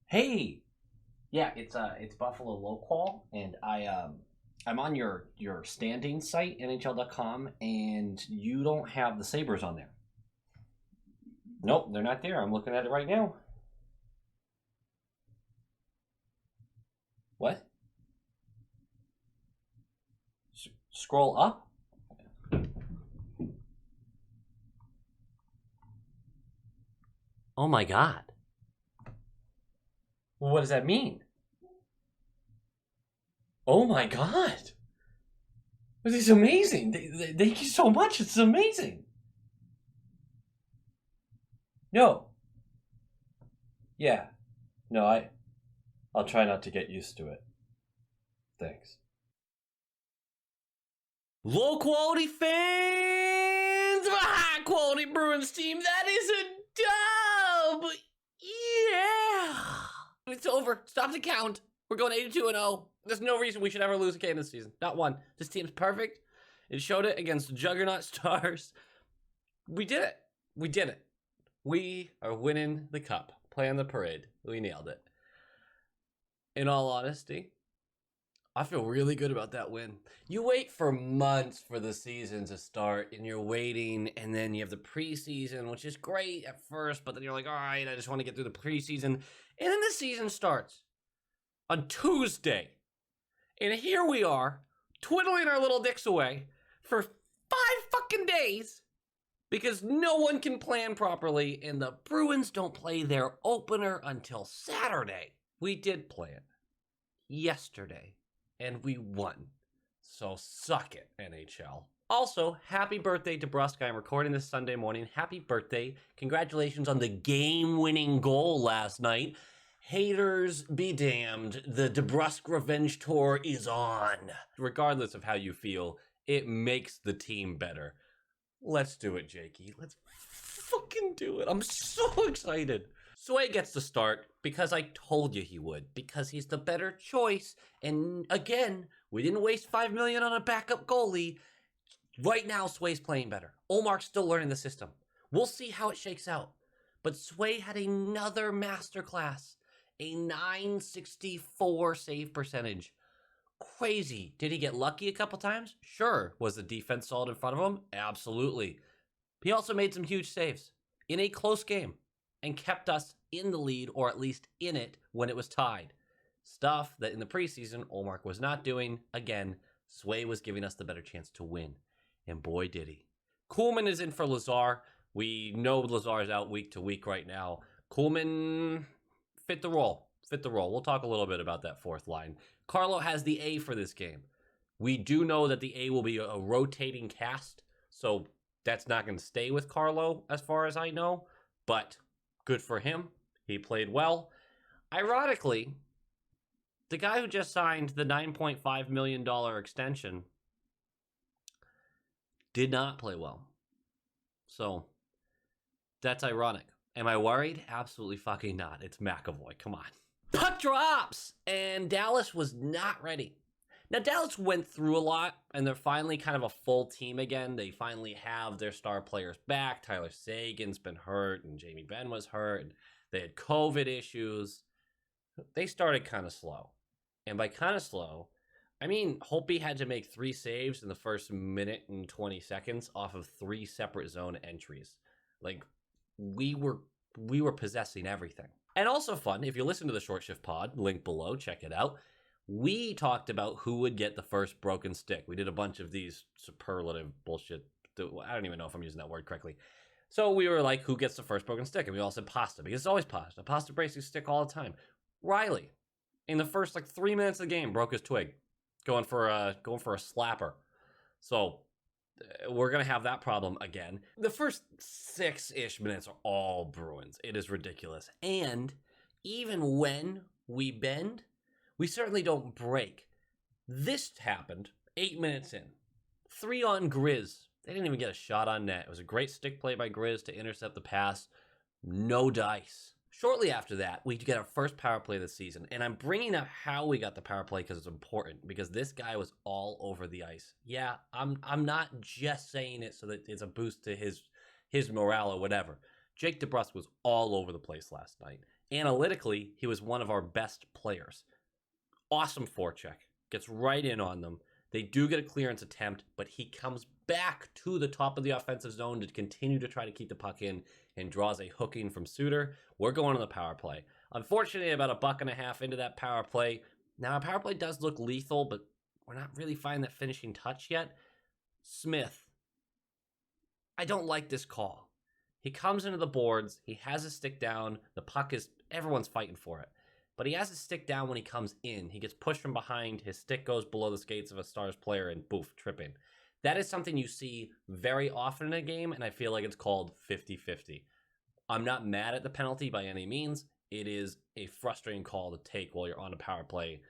Hey, yeah, it's Buffalo Local, and I'm on your standing site NHL.com, and you don't have the Sabres on there. Nope, they're not there. I'm looking at it right now. What? Scroll up. Oh my God. Well, what does that mean? Oh my God. This is amazing. Thank you so much. It's amazing. No. Yeah. No, I'll try not to get used to it. Thanks. Low quality fans of a high quality Bruins team. That is a dub. Yeah. It's over. Stop the count. We're going 82-0. There's no reason we should ever lose a game this season. Not one. This team's perfect. It showed it against Juggernaut Stars. We did it. We did it. We are winning the cup. Playing the parade. We nailed it. In all honesty, I feel really good about that win. You wait for months for the season to start, and you're waiting, and then you have the preseason, which is great at first, but then you're like, all right, I just want to get through the preseason. And then the season starts on Tuesday. And here we are, twiddling our little dicks away for 5 fucking days because no one can plan properly, and the Bruins don't play their opener until Saturday. We did play it yesterday. And we won. So suck it, NHL. Also, happy birthday to Brusque. I'm recording this Sunday morning. Happy birthday. Congratulations on the game-winning goal last night. Haters be damned. The DeBrusque Revenge Tour is on. Regardless of how you feel, it makes the team better. Let's do it, Jakey. Let's fucking do it. I'm so excited. Sway gets the start because I told you he would, because he's the better choice. And again, we didn't waste $5 million on a backup goalie. Right now, Sway's playing better. Omar's still learning the system. We'll see how it shakes out. But Sway had another masterclass, a .964 save percentage. Crazy. Did he get lucky a couple times? Sure. Was the defense solid in front of him? Absolutely. He also made some huge saves in a close game and kept us in the lead, or at least in it, when it was tied. Stuff that in the preseason, Olmark was not doing. Again, Sway was giving us the better chance to win. And boy, did he. Kuhlman is in for Lazar. We know Lazar is out week to week right now. Kuhlman fit the role. Fit the role. We'll talk a little bit about that fourth line. Carlo has the A for this game. We do know that the A will be a rotating cast, so that's not going to stay with Carlo as far as I know, but good for him. He played well. Ironically, the guy who just signed the $9.5 million extension did not play well. So, that's ironic. Am I worried? Absolutely fucking not. It's McAvoy. Come on. Puck drops! And Dallas was not ready. Now, Dallas went through a lot, and they're finally kind of a full team again. They finally have their star players back. Tyler Sagan's been hurt, and Jamie Benn was hurt, and they had COVID issues. They started kind of slow. And by kind of slow, I mean, Holtby had to make 3 saves in the first minute and 20 seconds off of 3 separate zone entries. Like, we were possessing everything. And also fun, if you listen to the Short Shift Pod, link below, check it out. We talked about who would get the first broken stick. We did a bunch of these superlative bullshit. I don't even know if I'm using that word correctly. So we were like, who gets the first broken stick? And we all said Pasta, because it's always Pasta. Pasta breaks his stick all the time. Riley, in the first 3 minutes of the game, broke his twig, going for a slapper. So we're going to have that problem again. The first 6-ish minutes are all Bruins. It is ridiculous. And even when we bend, we certainly don't break. This happened 8 minutes in. 3 on Grizz. They didn't even get a shot on net. It was a great stick play by Grizz to intercept the pass. No dice. Shortly after that, we get our first power play of the season. And I'm bringing up how we got the power play because it's important. Because this guy was all over the ice. Yeah, I'm not just saying it so that it's a boost to his morale or whatever. Jake DeBrusque was all over the place last night. Analytically, he was one of our best players. Awesome forecheck. Gets right in on them. They do get a clearance attempt, but he comes back to the top of the offensive zone to continue to try to keep the puck in and draws a hooking from Suter. We're going on the power play. Unfortunately, about $1.50 into that power play. Now, our power play does look lethal, but we're not really finding that finishing touch yet. Smith. I don't like this call. He comes into the boards. He has his stick down. The puck is, everyone's fighting for it. But he has his stick down when he comes in. He gets pushed from behind. His stick goes below the skates of a Stars player and boof, tripping. That is something you see very often in a game, and I feel like it's called 50-50. I'm not mad at the penalty by any means. It is a frustrating call to take while you're on a power play.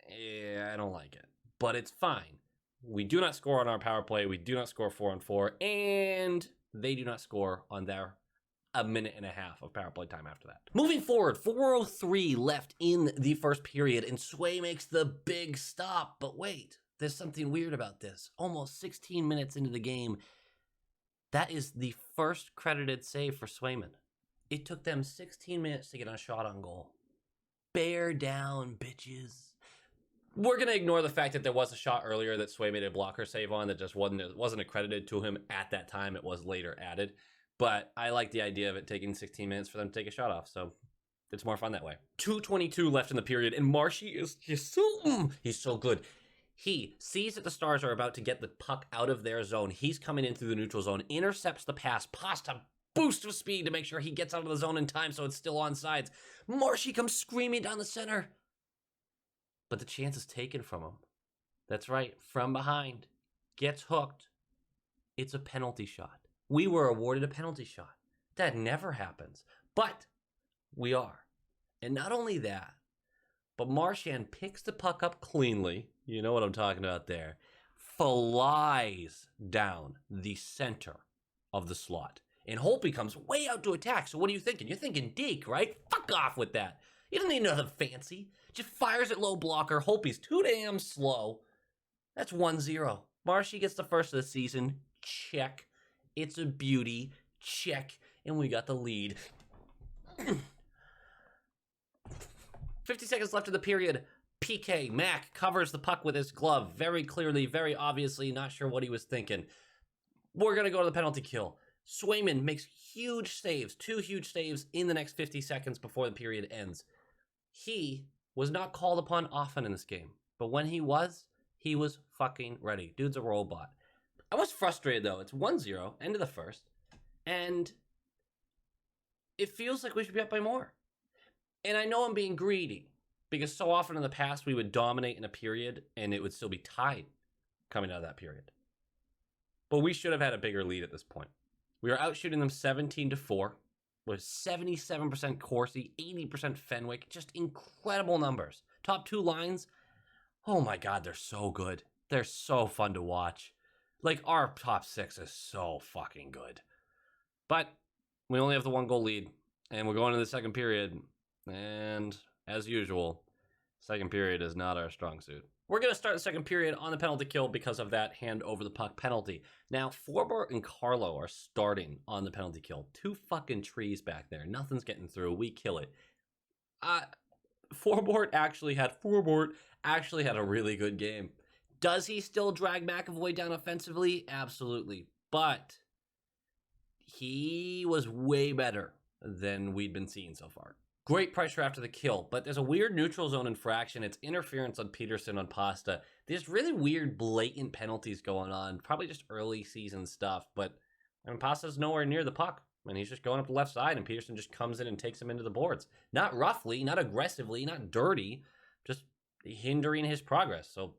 I don't like it, but it's fine. We do not score on our power play. We do not score 4-on-4, and they do not score on their 1.5 minutes of power play time after that. Moving forward, 4:03 left in the first period, and Sway makes the big stop. But wait, there's something weird about this. Almost 16 minutes into the game, that is the first credited save for Swayman. It took them 16 minutes to get a shot on goal. Bear down, bitches. We're going to ignore the fact that there was a shot earlier that Sway made a blocker save on that just wasn't accredited to him at that time. It was later added. But I like the idea of it taking 16 minutes for them to take a shot off, so it's more fun that way. 2:22 left in the period, and Marshy he's so good. He sees that the Stars are about to get the puck out of their zone. He's coming in through the neutral zone, intercepts the pass, Pasta boost of speed to make sure he gets out of the zone in time so it's still on sides. Marshy comes screaming down the center. But the chance is taken from him. That's right, from behind. Gets hooked. It's a penalty shot. We were awarded a penalty shot. That never happens. But we are. And not only that, but Marchand picks the puck up cleanly. You know what I'm talking about there. Flies down the center of the slot. And Holtby comes way out to attack. So what are you thinking? You're thinking deke, right? Fuck off with that. You don't need nothing fancy. Just fires it low blocker. Holtby's too damn slow. That's 1-0. Marshy gets the first of the season. Check. It's a beauty. Check. And we got the lead. 50 seconds left in the period. PK. Mac covers the puck with his glove. Very clearly, very obviously. Not sure what he was thinking. We're going to go to the penalty kill. Swayman makes huge saves. 2 huge saves in the next 50 seconds before the period ends. He was not called upon often in this game. But when he was fucking ready. Dude's a robot. I was frustrated, though. It's 1-0, end of the first. And it feels like we should be up by more. And I know I'm being greedy. Because so often in the past, we would dominate in a period, and it would still be tied coming out of that period. But we should have had a bigger lead at this point. We were out shooting them 17-4. With 77% Corsi, 80% Fenwick. Just incredible numbers. Top 2 lines. Oh my God, they're so good. They're so fun to watch. Like, our top 6 is so fucking good. But we only have the 1-goal lead. And we're going to the second period. And as usual, second period is not our strong suit. We're going to start the second period on the penalty kill because of that hand over the puck penalty. Now, Forbort and Carlo are starting on the penalty kill. 2 fucking trees back there. Nothing's getting through. We kill it. Forbort actually had a really good game. Does he still drag McAvoy down offensively? Absolutely. But he was way better than we'd been seeing so far. Great pressure after the kill, but there's a weird neutral zone infraction. It's interference on Peterson on Pasta. There's really weird, blatant penalties going on. Probably just early season stuff, but Pasta's nowhere near the puck. And he's just going up the left side, and Peterson just comes in and takes him into the boards. Not roughly, not aggressively, not dirty, just hindering his progress. So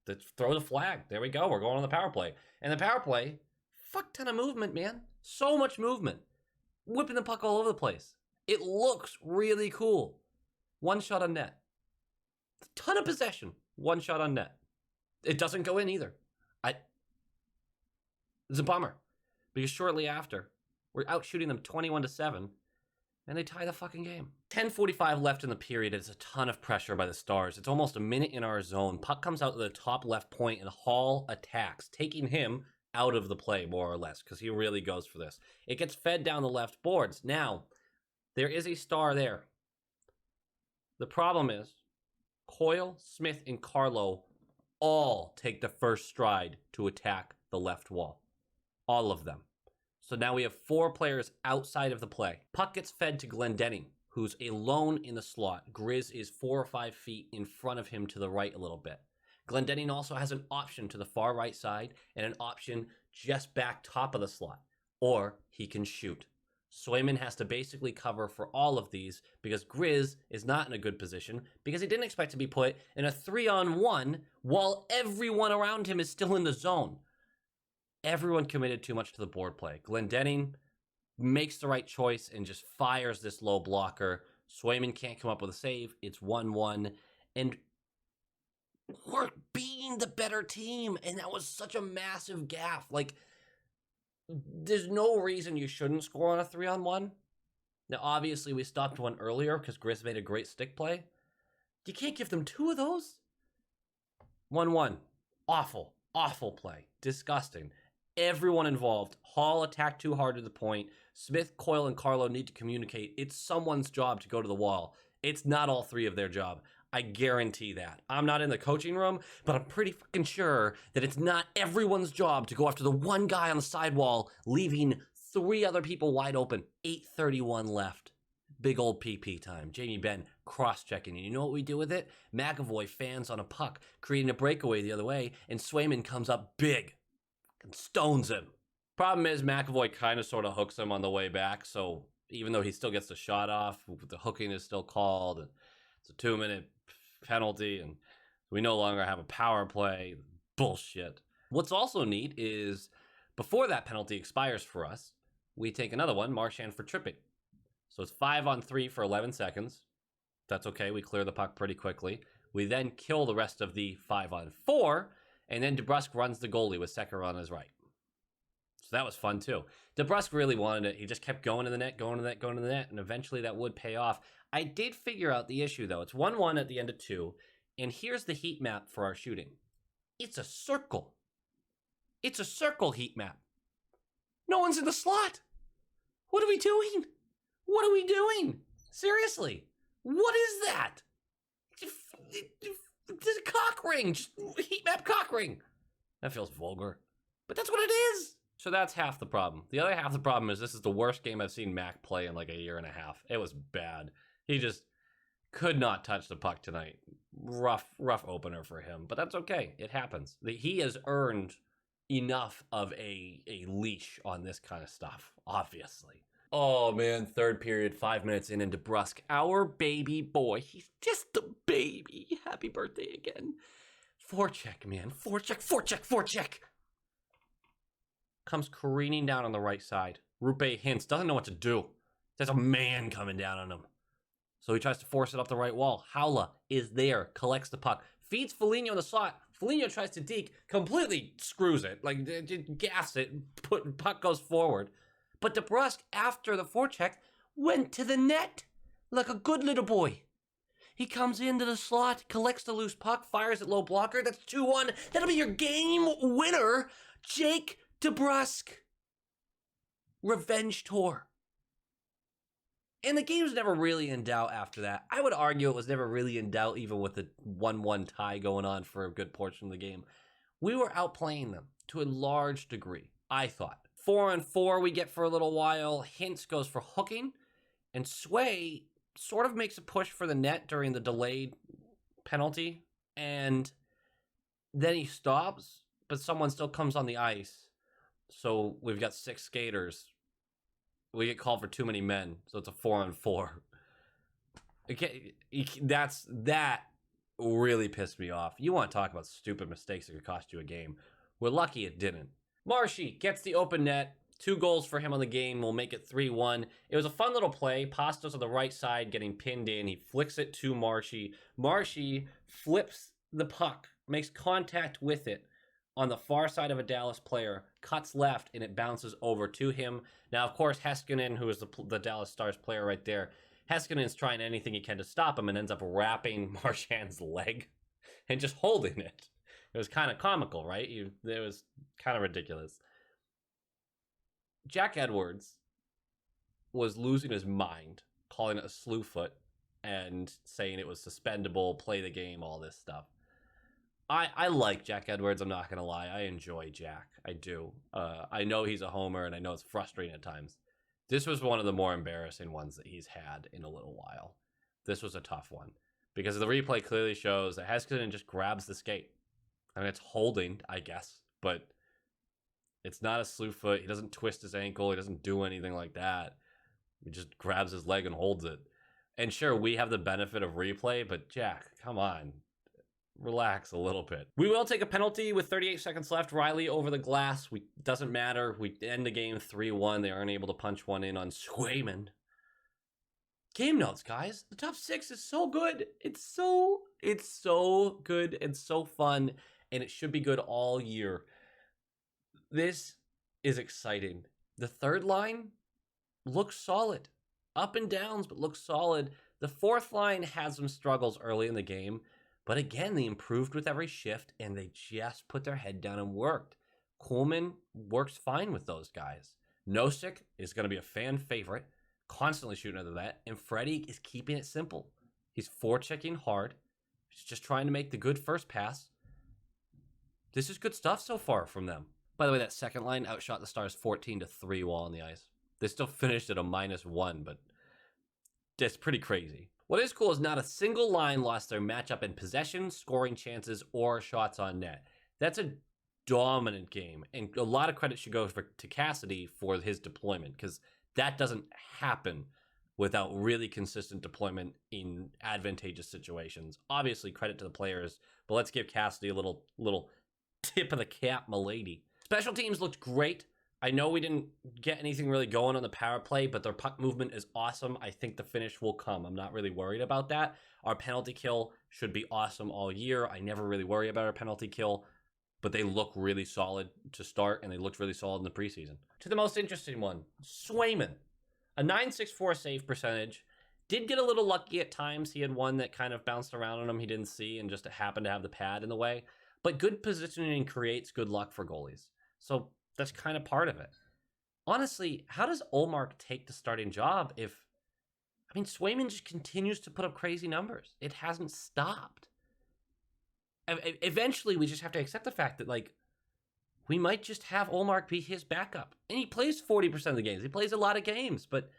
let's throw the flag. There we go. We're going on the power play. And the power play, fuck ton of movement, man. So much movement. Whipping the puck all over the place. It looks really cool. 1 shot on net. A ton of possession. 1 shot on net. It doesn't go in either. It's a bummer. Because shortly after, we're out shooting them 21-7, and they tie the fucking game. 10:45 left in the period. It's a ton of pressure by the Stars. It's almost a minute in our zone. Puck comes out to the top left point, and Hall attacks, taking him out of the play, more or less, because he really goes for this. It gets fed down the left boards. Now, There is a star there. The problem is Coyle, Smith, and Carlo all take the first stride to attack the left wall. All of them. So now we have 4 players outside of the play. Puck gets fed to Glendening, who's alone in the slot. Grizz is 4 or 5 feet in front of him to the right a little bit. Glendening also has an option to the far right side and an option just back top of the slot. Or he can shoot. Swayman has to basically cover for all of these because Grizz is not in a good position because he didn't expect to be put in a 3-on-1 while everyone around him is still in the zone. Everyone committed too much to the board play. Glendening makes the right choice and just fires this low blocker. Swayman can't come up with a save. It's 1-1. And we're being the better team. And that was such a massive gaffe. Like, there's no reason you shouldn't score on a 3-on-1. Now, obviously, we stopped one earlier because Grizz made a great stick play. You can't give them 2 of those. 1-1. Awful, awful play. Disgusting. Everyone involved. Hall attacked too hard to the point. Smith, Coyle, and Carlo need to communicate. It's someone's job to go to the wall. It's not all 3 of their job. I guarantee that. I'm not in the coaching room, but I'm pretty fucking sure that it's not everyone's job to go after the one guy on the sidewall, leaving 3 other people wide open. 8:31 left. Big old PP time. Jamie Benn cross-checking. And you know what we do with it? McAvoy fans on a puck, creating a breakaway the other way, and Swayman comes up big and stones him. Problem is, McAvoy kind of sort of hooks him on the way back, so even though he still gets the shot off, the hooking is still called, and it's a 2-minute penalty, and we no longer have a power play. Bullshit. What's also neat is, before that penalty expires for us, we take another one, Marchand for tripping. So it's 5-on-3 for 11 seconds. That's okay, we clear the puck pretty quickly. We then kill the rest of the 5-on-4, and then DeBrusk runs the goalie with Sekera on his right. So that was fun too. DeBrusk really wanted it. He just kept going to the net, going to the net, going to the net, and eventually that would pay off. I did figure out the issue though. It's 1-1 at the end of 2, and here's the heat map for our shooting. It's a circle. It's a circle heat map. No one's in the slot. What are we doing? What are we doing? Seriously, what is that? It's a cock ring. Just heat map cock ring. That feels vulgar, but that's what it is. So that's half the problem. The other half of the problem is this is the worst game I've seen Mac play in like a year and a half. It was bad. He just could not touch the puck tonight. Rough opener for him, but that's okay. It happens. He has earned enough of a leash on this kind of stuff, obviously. Oh man, 3rd period, 5 minutes in, and DeBrusk, our baby boy. He's just a baby. Happy birthday again. Forecheck, man. Forecheck. Comes careening down on the right side. Rupe Hintz doesn't know what to do. There's a man coming down on him. So he tries to force it up the right wall. Howla is there, collects the puck, feeds Foligno in the slot. Foligno tries to deke, completely screws it, like gaffs it, puck goes forward. But DeBrusk, after the forecheck, went to the net like a good little boy. He comes into the slot, collects the loose puck, fires it low blocker. That's 2-1. That'll be your game winner, Jake DeBrusk. Revenge tour. And the game was never really in doubt after that. I would argue it was never really in doubt even with the 1-1 tie going on for a good portion of the game. We were outplaying them to a large degree, I thought. 4-on-4 we get for a little while. Hintz goes for hooking. And Sway sort of makes a push for the net during the delayed penalty. And then he stops, but someone still comes on the ice. So we've got 6 skaters. We get called for too many men, so it's a 4-on-4. Okay, that really pissed me off. You want to talk about stupid mistakes that could cost you a game. We're lucky it didn't. Marshy gets the open net. 2 goals for him on the game will make it 3-1. It was a fun little play. Pastos on the right side getting pinned in. He flicks it to Marshy. Marshy flips the puck, makes contact with it on the far side of a Dallas player, cuts left, and it bounces over to him. Now, of course, Heiskanen, who is the Dallas Stars player right there, Heiskanen is trying anything he can to stop him and ends up wrapping Marchand's leg and just holding it. It was kind of comical, right? It was kind of ridiculous. Jack Edwards was losing his mind calling it a slew foot and saying it was suspendable, play the game, all this stuff. I like Jack Edwards. I'm not going to lie. I enjoy Jack. I do. I know he's a homer, and I know it's frustrating at times. This was one of the more embarrassing ones that he's had in a little while. This was a tough one because the replay clearly shows that Heiskanen just grabs the skate. I mean, it's holding, I guess, but it's not a slew foot. He doesn't twist his ankle. He doesn't do anything like that. He just grabs his leg and holds it. And sure, we have the benefit of replay, but Jack, come on. Relax a little bit. We will take a penalty with 38 seconds left. Riley over the glass. Doesn't matter. We end the game 3-1. They aren't able to punch one in on Swayman. Game notes, guys. The top 6 is so good. It's so good and so fun, and it should be good all year. This is exciting. The third line looks solid. Up and downs, but looks solid. The fourth line had some struggles early in the game. But again, they improved with every shift, and they just put their head down and worked. Coleman works fine with those guys. Nosek is going to be a fan favorite, constantly shooting under that. And Freddie is keeping it simple. He's forechecking hard. He's just trying to make the good first pass. This is good stuff so far from them. By the way, that second line outshot the Stars 14-3 while on the ice. They still finished at a -1, but that's pretty crazy. What is cool is not a single line lost their matchup in possession, scoring chances, or shots on net. That's a dominant game, and a lot of credit should go to Cassidy for his deployment, because that doesn't happen without really consistent deployment in advantageous situations. Obviously, credit to the players, but let's give Cassidy a little tip of the cap, milady. Special teams looked great. I know we didn't get anything really going on the power play, but their puck movement is awesome. I think the finish will come. I'm not really worried about that. Our penalty kill should be awesome all year. I never really worry about our penalty kill, but they look really solid to start, and they looked really solid in the preseason. To the most interesting one, Swayman. A .964 save percentage. Did get a little lucky at times. He had one that kind of bounced around on him he didn't see and just happened to have the pad in the way. But good positioning creates good luck for goalies. So that's kind of part of it. Honestly, how does Ullmark take the starting job if... I mean, Swayman just continues to put up crazy numbers. It hasn't stopped. Eventually, we just have to accept the fact that, like, we might just have Ullmark be his backup. And he plays 40% of the games. He plays a lot of games, but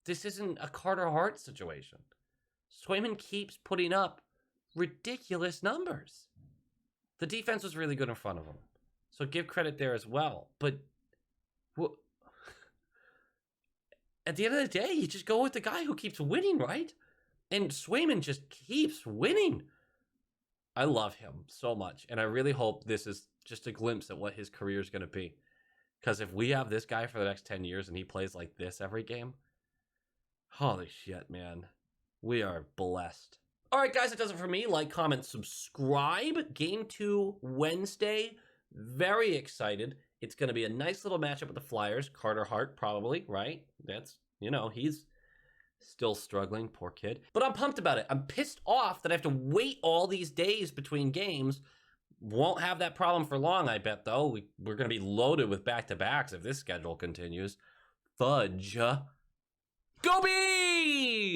this isn't a Carter Hart situation. Swayman keeps putting up ridiculous numbers. The defense was really good in front of him, so give credit there as well. But at the end of the day, you just go with the guy who keeps winning, right? And Swayman just keeps winning. I love him so much, and I really hope this is just a glimpse at what his career is going to be. Because if we have this guy for the next 10 years and he plays like this every game, holy shit, man. We are blessed. All right, guys, that does it for me. Like, comment, subscribe. Game 2 Wednesday. Very excited. It's going to be a nice little matchup with the Flyers. Carter Hart, probably, right? That's, he's still struggling. Poor kid. But I'm pumped about it. I'm pissed off that I have to wait all these days between games. Won't have that problem for long, I bet, though. We're going to be loaded with back-to-backs if this schedule continues. Fudge. Go Bees!